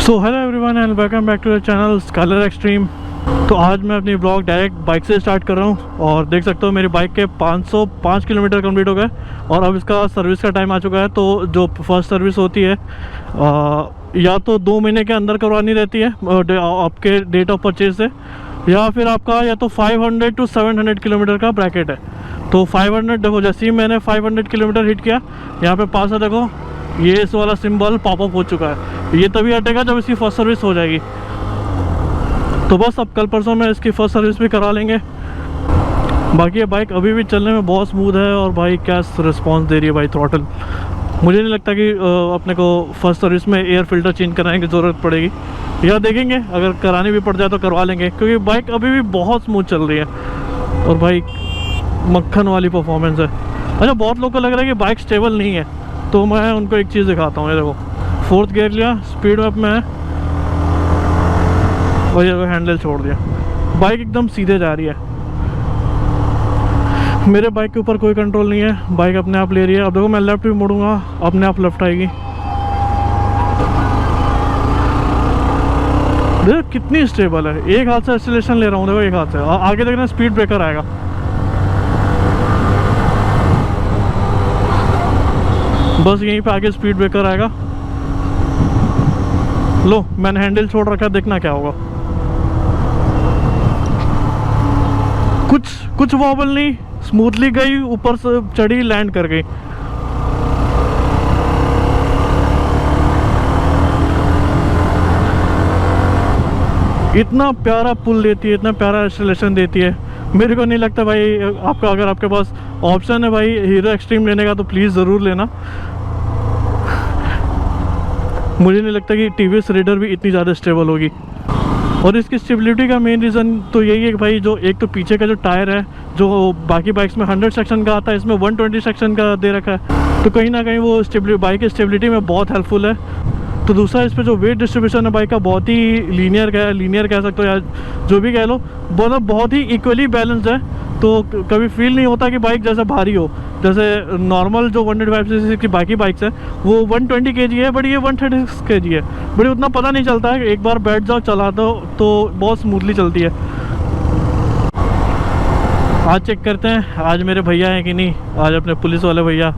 So hello everyone and welcome back to the channel Scholar Extreme. तो आज मैं अपनी ब्लॉग डायरेक्ट बाइक से स्टार्ट कर रहा हूँ और देख सकते हो मेरी बाइक के 505 किलोमीटर कंप्लीट हो गए और अब इसका सर्विस का टाइम आ चुका है। तो जो फर्स्ट सर्विस होती है या तो 2 महीने के अंदर करवानी रहती है आपके डेट ऑफ परचेज से, या फिर आपका या तो 500 to 700 किलोमीटर का ब्रैकेट है। तो 500 देखो, जैसे ही मैंने 500 किलोमीटर हिट किया यहाँ पे पास है, देखो ये इस वाला सिंबल पॉपअप हो चुका है। ये तभी हटेगा जब इसकी फर्स्ट सर्विस हो जाएगी। तो बस अब कल परसों में इसकी फर्स्ट सर्विस भी करा लेंगे। बाकी ये बाइक अभी भी चलने में बहुत स्मूथ है और भाई क्या रिस्पांस दे रही है भाई थ्रॉटल। मुझे नहीं लगता कि अपने को फर्स्ट सर्विस में एयर फिल्टर चेंज कराने की ज़रूरत पड़ेगी, या देखेंगे अगर करानी भी पड़ जाए तो करवा लेंगे, क्योंकि बाइक अभी भी बहुत स्मूथ चल रही है और भाई मक्खन वाली परफॉर्मेंस है। अच्छा, बहुत लोगों को लग रहा है कि बाइक स्टेबल नहीं है, तो मैं उनको एक चीज़ दिखाता हूँ। ये देखो 4th गियर लिया, स्पीड अप में है और ये हैंडल छोड़ दिया, बाइक एकदम सीधे जा रही है। मेरे बाइक के ऊपर कोई कंट्रोल नहीं है, बाइक अपने आप ले रही है। अब देखो मैं लेफ्ट भी मुड़ूंगा, अपने आप लेफ्ट आएगी। देखो कितनी स्टेबल है, एक हाथ से एक्सीलरेशन ले रहा हूँ, देखो एक हाथ से। आगे देखना स्पीड ब्रेकर आएगा, बस यहीं पे आगे स्पीड ब्रेकर आएगा। लो मैंने हैंडल छोड़ रखा है, देखना क्या होगा। कुछ वॉबल नहीं, स्मूथली गई, ऊपर से चढ़ी, लैंड कर गई। इतना प्यारा पुल देती है, इतना प्यारा एक्सेलरेशन देती है। मेरे को नहीं लगता भाई आपका, अगर आपके पास ऑप्शन है भाई हीरो एक्सट्रीम लेने का तो प्लीज़ ज़रूर लेना। मुझे नहीं लगता कि टीवीएस रेडर भी इतनी ज़्यादा स्टेबल होगी। और इसकी स्टेबिलिटी का मेन रीज़न तो यही है कि भाई जो एक तो पीछे का जो टायर है, जो बाकी बाइक्स में 100 सेक्शन का आता है, इसमें 120 सेक्शन का दे रखा है, तो कहीं ना कहीं वो बाइक की स्टेबिलिटी में बहुत हेल्पफुल है। तो दूसरा इस पे जो वेट डिस्ट्रीब्यूशन है बाइक का, बहुत ही लीनियर कह सकते हो या जो भी कह लो, बहुत ही इक्वली बैलेंस्ड है। तो कभी फील नहीं होता कि बाइक जैसे भारी हो। जैसे नॉर्मल जो 125 सीसी की बाकी बाइक्स है वो 120 kg है, बट ये 136 kg है। बट उतना पता नहीं चलता है, एक बार बैठ जाओ चला दो तो बहुत स्मूथली चलती है। आज चेक करते हैं आज मेरे भैया हैं कि नहीं, आज अपने पुलिस वाले भैया।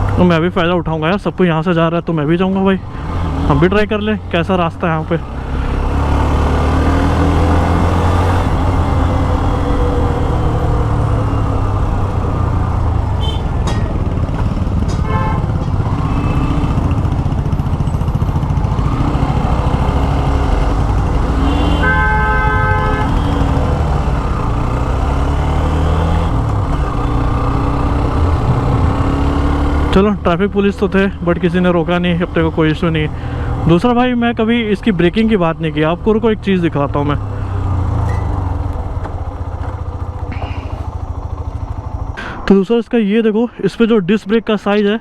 तो मैं भी फ़ायदा उठाऊंगा यार, सबको यहाँ से जा रहा है तो मैं भी जाऊंगा भाई, हम भी ट्राई कर ले कैसा रास्ता है यहाँ पे। चलो ट्रैफिक पुलिस तो थे बट किसी ने रोका नहीं, अब तक को कोई इशू नहीं। दूसरा भाई मैं कभी इसकी ब्रेकिंग की बात नहीं की, आपको रुको एक चीज़ दिखाता हूँ मैं। तो दूसरा इसका ये देखो, इस पे जो डिस्क ब्रेक का साइज़ है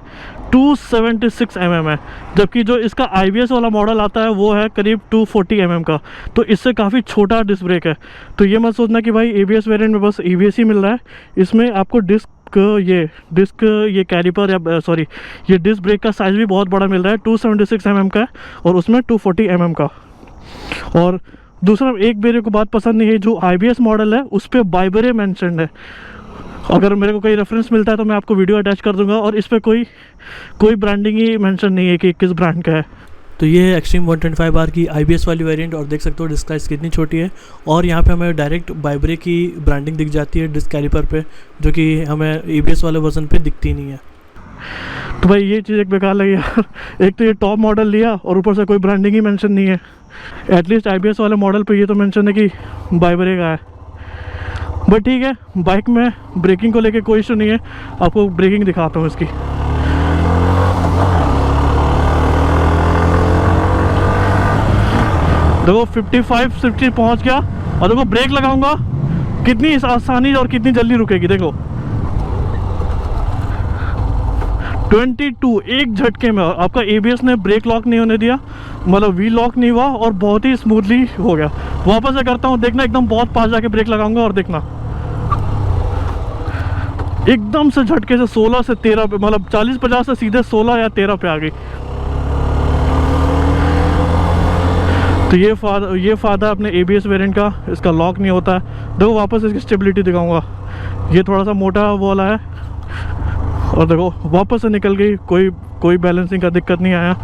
276 mm है, जबकि जो इसका IBS वाला मॉडल आता है वो है करीब 240 mm का। तो इससे काफ़ी छोटा डिस्क ब्रेक है। तो ये मत सोचना कि भाई ABS वेरिएंट में बस ABS ही मिल रहा है, इसमें आपको ये कैलिपर या सॉरी ये डिस्क ब्रेक का साइज़ भी बहुत बड़ा मिल रहा है, 276 mm का है और उसमें 240 mm का। और दूसरा एक मेरे को बात पसंद नहीं है, जो IBS मॉडल है उस पर बाइबरे मेंशन्ड है। अगर मेरे को कोई रेफरेंस मिलता है तो मैं आपको वीडियो अटैच कर दूंगा, और इस पर कोई ब्रांडिंग ही मेंशन नहीं है कि किस ब्रांड का है। तो ये है एक्सट्रीम 125R की IBS वाली वेरिएंट, और देख सकते हो डिस्क साइज़ कितनी छोटी है। और यहाँ पे हमें डायरेक्ट बाइबरे की ब्रांडिंग दिख जाती है डिस्क कैलिपर पे, जो कि हमें ABS वाले वर्जन पे दिखती नहीं है। तो भाई ये चीज़ एक बेकार लगी यार, एक तो ये टॉप मॉडल लिया और ऊपर से कोई ब्रांडिंग ही मेंशन नहीं है। एटलीस्ट IBS वाले मॉडल पे ये तो मेंशन है कि बाइबरे का है। बट ठीक है, बाइक में ब्रेकिंग को लेके कोई इशू नहीं है, आपको ब्रेकिंग दिखाता हूँ इसकी। देखो 55-60 पहुँच गया, और देखो ब्रेक लगाऊंगा कितनी आसानी और कितनी जल्दी रुकेगी। देखो 22 एक झटके में। आपका ABS ने ब्रेक लॉक नहीं होने दिया, मतलब व्हील लॉक नहीं हुआ और बहुत ही स्मूथली हो गया। वापस से करता हूँ, देखना एकदम बहुत पास जाके ब्रेक लगाऊंगा और देखना एकदम से झटके से 16 से 13 पे, मतलब 40-50 से सीधे 16 या 13 पे आ गई। तो ये फ़ायदा अपने ABS वेरिएंट का, इसका लॉक नहीं होता है। देखो वापस इसकी स्टेबिलिटी दिखाऊंगा, ये थोड़ा सा मोटा वाला है और देखो वापस से निकल गई, कोई बैलेंसिंग का दिक्कत नहीं आया।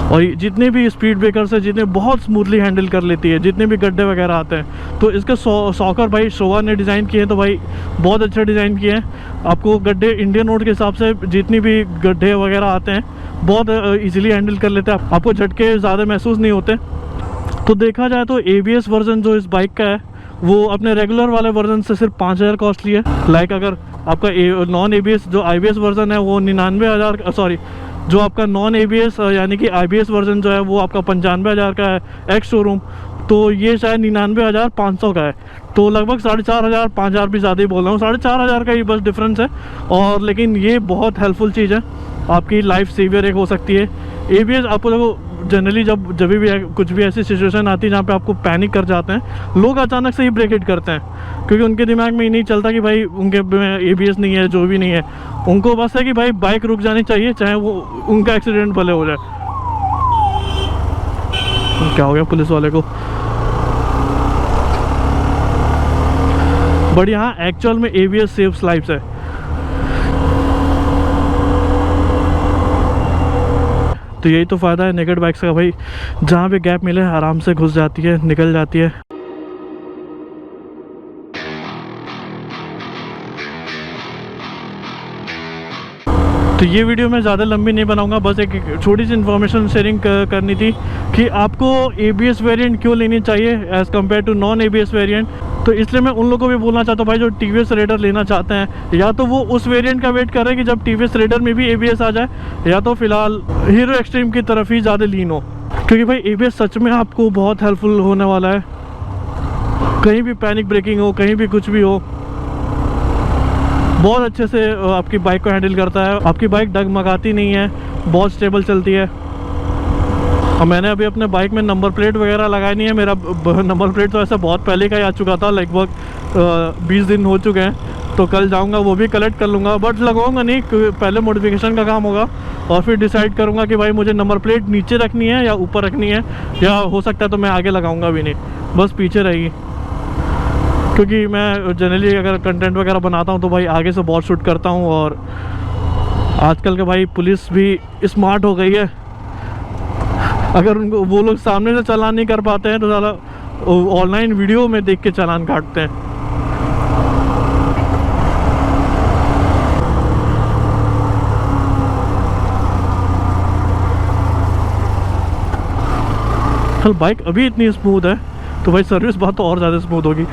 और जितने भी स्पीड ब्रेकर से जितने बहुत स्मूथली हैंडल कर लेती है, जितने भी गड्ढे वगैरह आते हैं। तो इसके सॉकर भाई शोवा ने डिज़ाइन किए हैं, तो भाई बहुत अच्छे डिज़ाइन किए हैं। आपको गड्ढे इंडियन रोड के हिसाब से जितनी भी गड्ढे वगैरह आते हैं बहुत इजीली हैंडल कर लेते हैं, आपको झटके ज़्यादा महसूस नहीं होते। तो देखा जाए तो ABS वर्जन जो इस बाइक का है वो अपने रेगुलर वाले वर्जन से सिर्फ 5000 कॉस्टली है। लाइक अगर आपका नॉन ABS जो IBS वर्जन है वो 99,000, सॉरी जो आपका नॉन ABS यानी कि IBS वर्जन जो है वो आपका 95,000 का है एक्स शोरूम, तो ये शायद 99,500 का है। तो लगभग 4,500 5,000 भी ज़्यादा ही बोल रहा हूँ, 4,500 का ही बस डिफरेंस है। और लेकिन ये बहुत हेल्पफुल चीज़ है, आपकी लाइफ सेवियर एक हो सकती है। ABS आपको देखो जनरली जब भी कुछ भी ऐसी सिचुएशन आती है जहाँ पे आपको पैनिक कर जाते हैं लोग, अचानक से ही ब्रेक हिट करते हैं, क्योंकि उनके दिमाग में ये नहीं चलता कि भाई उनके ABS नहीं है, जो भी नहीं है, उनको बस है कि भाई बाइक रुक जानी चाहिए, चाहे वो उनका एक्सीडेंट भले हो जाए। क्या हो गया पुलिस वाले को? बट यहाँ एक्चुअल में ABS सेव्स लाइफ्स है। तो यही तो फ़ायदा है नेकेड बाइक्स का भाई, जहाँ भी गैप मिले आराम से घुस जाती है, निकल जाती है। तो ये वीडियो मैं ज़्यादा लंबी नहीं बनाऊंगा, बस एक छोटी सी इन्फॉर्मेशन शेयरिंग करनी थी कि आपको ABS वेरिएंट क्यों लेनी चाहिए as compare to non ABS variant. तो इसलिए मैं उन लोगों को भी बोलना चाहता हूँ भाई जो TVS रेडर लेना चाहते हैं, या तो वो उस वेरिएंट का वेट कर रहे हैं कि जब TVS रेडर में भी ABS आ जाए, या तो फिलहाल हीरो एक्सट्रीम की तरफ ही ज़्यादा लीन हो, क्योंकि भाई ABS सच में आपको बहुत हेल्पफुल होने वाला है। कहीं भी पैनिक ब्रेकिंग हो, कहीं भी कुछ भी हो, बहुत अच्छे से आपकी बाइक को हैंडल करता है। आपकी बाइक डगमगाती नहीं है, बहुत स्टेबल चलती है। और मैंने अभी अपने बाइक में नंबर प्लेट वगैरह लगाई नहीं है, मेरा नंबर प्लेट तो ऐसा बहुत पहले का ही आ चुका था, लगभग 20 दिन हो चुके हैं। तो कल जाऊंगा वो भी कलेक्ट कर लूँगा, बट लगवाऊंगा नहीं, पहले मॉडिफिकेशन का काम होगा और फिर डिसाइड करूँगा कि भाई मुझे नंबर प्लेट नीचे रखनी है या ऊपर रखनी है, या हो सकता है तो मैं आगे लगाऊँगा भी नहीं, बस पीछे रहेगी। क्योंकि मैं जनरली अगर कंटेंट वगैरह बनाता हूँ तो भाई आगे से बहुत शूट करता हूँ, और आजकल के भाई पुलिस भी स्मार्ट हो गई है। अगर उनको वो लोग सामने से चालान नहीं कर पाते हैं तो ज़्यादा ऑनलाइन वीडियो में देख के चालान काटते हैं। चल बाइक अभी इतनी स्मूथ है तो भाई सर्विस बात तो और ज़्यादा स्मूथ होगी।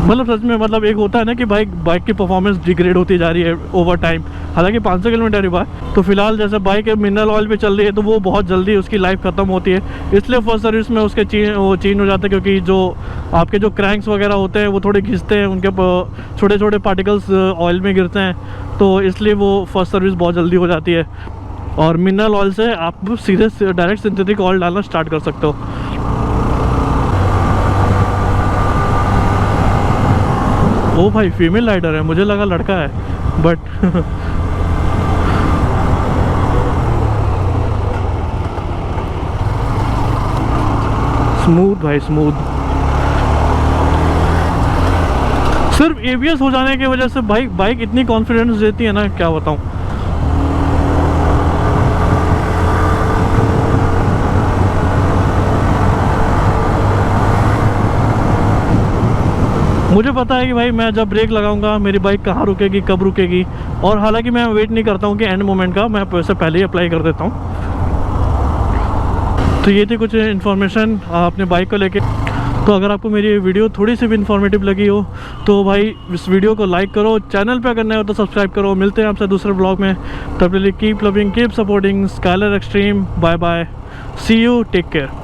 मतलब सच में, मतलब एक होता है ना कि बाइक की परफॉर्मेंस डिग्रेड होती जा रही है ओवर टाइम। हालांकि 500 किलोमीटर ही हुआ है, तो फिलहाल जैसे बाइक मिनरल ऑयल पे चल रही है तो वो बहुत जल्दी उसकी लाइफ ख़त्म होती है, इसलिए फर्स्ट सर्विस में उसके चेंज हो जाता है। क्योंकि जो आपके जो क्रैंक्स वगैरह होते हैं वो थोड़े घिसते हैं, उनके छोटे छोटे पार्टिकल्स ऑयल में गिरते हैं, तो इसलिए वो फर्स्ट सर्विस बहुत जल्दी हो जाती है। और मिनरल ऑयल से आप सीधे डायरेक्ट सिंथेटिक ऑयल डालना स्टार्ट कर सकते हो। ओ भाई फीमेल राइडर है, मुझे लगा लड़का है, बट स्मूथ भाई स्मूथ। सिर्फ ABS हो जाने की वजह से बाइक इतनी कॉन्फिडेंस देती है ना, क्या बताऊं। मुझे पता है कि भाई मैं जब ब्रेक लगाऊंगा मेरी बाइक कहाँ रुकेगी, कब रुकेगी, और हालांकि मैं वेट नहीं करता हूँ कि एंड मोमेंट का, मैं पैसे पहले ही अप्लाई कर देता हूँ। तो ये थी कुछ इन्फॉर्मेशन अपने बाइक को लेके। तो अगर आपको मेरी वीडियो थोड़ी सी भी इन्फॉर्मेटिव लगी हो तो भाई इस वीडियो को लाइक करो, चैनल पे अगर नए हो तो सब्सक्राइब करो। मिलते हैं आपसे दूसरे ब्लॉग में, तब तक keep loving, keep supporting Skyler Extreme. Bye bye, see you, take care.